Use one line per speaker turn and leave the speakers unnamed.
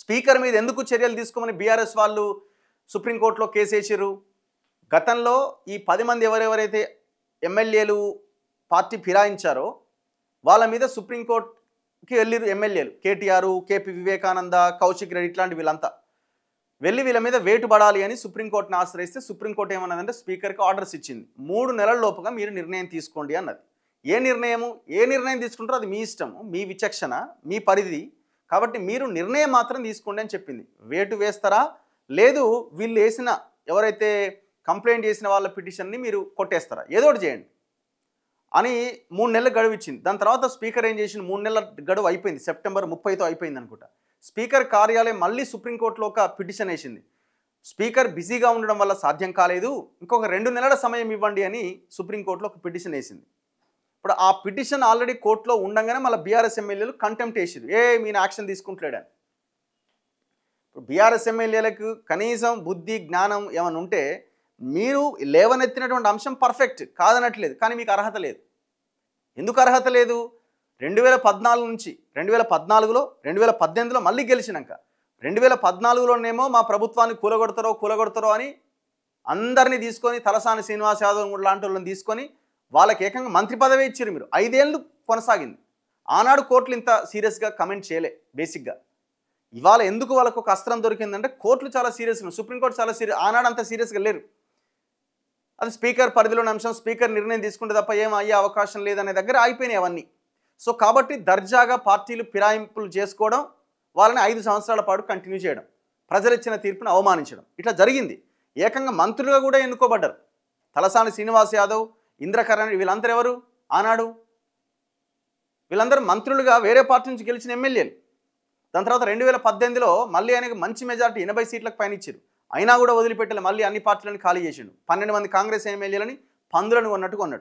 Speaker మీద ఎందుకు చర్యలు తీసుకోమని బీఆర్ఎస్ వాళ్ళు సుప్రీంకోర్టులో కేసు వేసిర్రు? గతంలో ఈ 10 మంది ఎవరెవరైతే ఎమ్మెల్యేలు పార్టీ ఫిరాయించారో వాళ్ళ మీద సుప్రీంకోర్టుకి వెళ్ళిరు ఎమ్మెల్యేలు. కేటీఆర్, కేపీ వివేకానంద, కౌశిక్ రెడ్డి ఇట్లాంటి వీళ్ళంతా వెళ్ళి వీళ్ళ మీద వేటు పడాలి అని సుప్రీంకోర్టుని ఆశ్రయిస్తే సుప్రీంకోర్టు ఏమన్నదంటే స్పీకర్కి ఆర్డర్స్ ఇచ్చింది. 3 నెలల లోపుగా మీరు నిర్ణయం తీసుకోండి అన్నది. ఏ నిర్ణయం తీసుకుంటారో అది మీ ఇష్టము, మీ విచక్షణ, మీ పరిధి. కాబట్టి మీరు నిర్ణయం మాత్రం తీసుకోండి అని చెప్పింది. వేటు వేస్తారా లేదు వీళ్ళు వేసిన ఎవరైతే కంప్లైంట్ చేసిన వాళ్ళ పిటిషన్ని మీరు కొట్టేస్తారా, ఏదో ఒకటి చేయండి అని 3 నెలల గడువు ఇచ్చింది. దాని తర్వాత స్పీకర్ ఏం చేసింది, 3 నెలల గడువు అయిపోయింది, సెప్టెంబర్ 30తో అయిపోయింది అనుకుంటా. స్పీకర్ కార్యాలయం మళ్ళీ సుప్రీంకోర్టులో ఒక పిటిషన్ వేసింది. స్పీకర్ బిజీగా ఉండడం వల్ల సాధ్యం కాలేదు, ఇంకొక 2 నెలల సమయం ఇవ్వండి అని సుప్రీంకోర్టులో ఒక పిటిషన్ వేసింది. ఇప్పుడు ఆ పిటిషన్ ఆల్రెడీ కోర్టులో ఉండగానే మళ్ళీ బీఆర్ఎస్ ఎమ్మెల్యేలు కంటెంప్ట్ వేసారు, మీరు యాక్షన్ తీసుకుంటలేడని. ఇప్పుడు బీఆర్ఎస్ ఎమ్మెల్యేలకు కనీసం బుద్ధి జ్ఞానం ఏమైనా ఉంటే మీరు లేవనెత్తినటువంటి అంశం పర్ఫెక్ట్ కాదనట్లేదు, కానీ మీకు అర్హత లేదు. ఎందుకు అర్హత లేదు? 2014 నుంచి 2014లో 2018లో మళ్ళీ గెలిచినాక 2014లోనేమో మా ప్రభుత్వాన్ని కూలగొడతారో అని అందరినీ తీసుకొని తలసాని శ్రీనివాస్ యాదవ్ లాంటి వాళ్ళని తీసుకొని వాళ్ళకి ఏకంగా మంత్రి పదవి ఇచ్చారు. మీరు 5 ఏళ్ళు కొనసాగింది. ఆనాడు కోర్టులు ఇంత సీరియస్గా కమెంట్ చేయలే. బేసిక్గా ఇవాళ ఎందుకు వాళ్ళకు ఒక అస్త్రం దొరికిందంటే కోర్టులు చాలా సీరియస్గా, సుప్రీంకోర్టు చాలా సీరియస్, ఆనాడు అంత సీరియస్గా లేరు. అది స్పీకర్ పరిధిలోని అంశం, స్పీకర్ నిర్ణయం తీసుకుంటే తప్ప ఏం అయ్యే అవకాశం లేదనే దగ్గర అయిపోయినాయి అవన్నీ. సో కాబట్టి దర్జాగా పార్టీలు ఫిరాయింపులు చేసుకోవడం, వాళ్ళని 5 సంవత్సరాల పాటు కంటిన్యూ చేయడం, ప్రజలు ఇచ్చిన తీర్పును అవమానించడం, ఇట్లా జరిగింది. ఏకంగా మంత్రులుగా కూడా ఎన్నుకోబడ్డారు. తలసాని శ్రీనివాస్ యాదవ్, ఇంద్రకరణ్ వీళ్ళందరూ ఎవరు ఆనాడు? వీళ్ళందరూ మంత్రులుగా వేరే పార్టీ నుంచి గెలిచిన ఎమ్మెల్యేలు. దాని తర్వాత 2018లో మళ్ళీ ఆయనకు మంచి మెజార్టీ 80 సీట్లకు పైన ఇచ్చారు. అయినా కూడా వదిలిపెట్టలే, మళ్ళీ అన్ని పార్టీలను ఖాళీ చేసిండు. 12 మంది కాంగ్రెస్ ఎమ్మెల్యేలని పందులను కొన్నట్టు కొన్నాడు.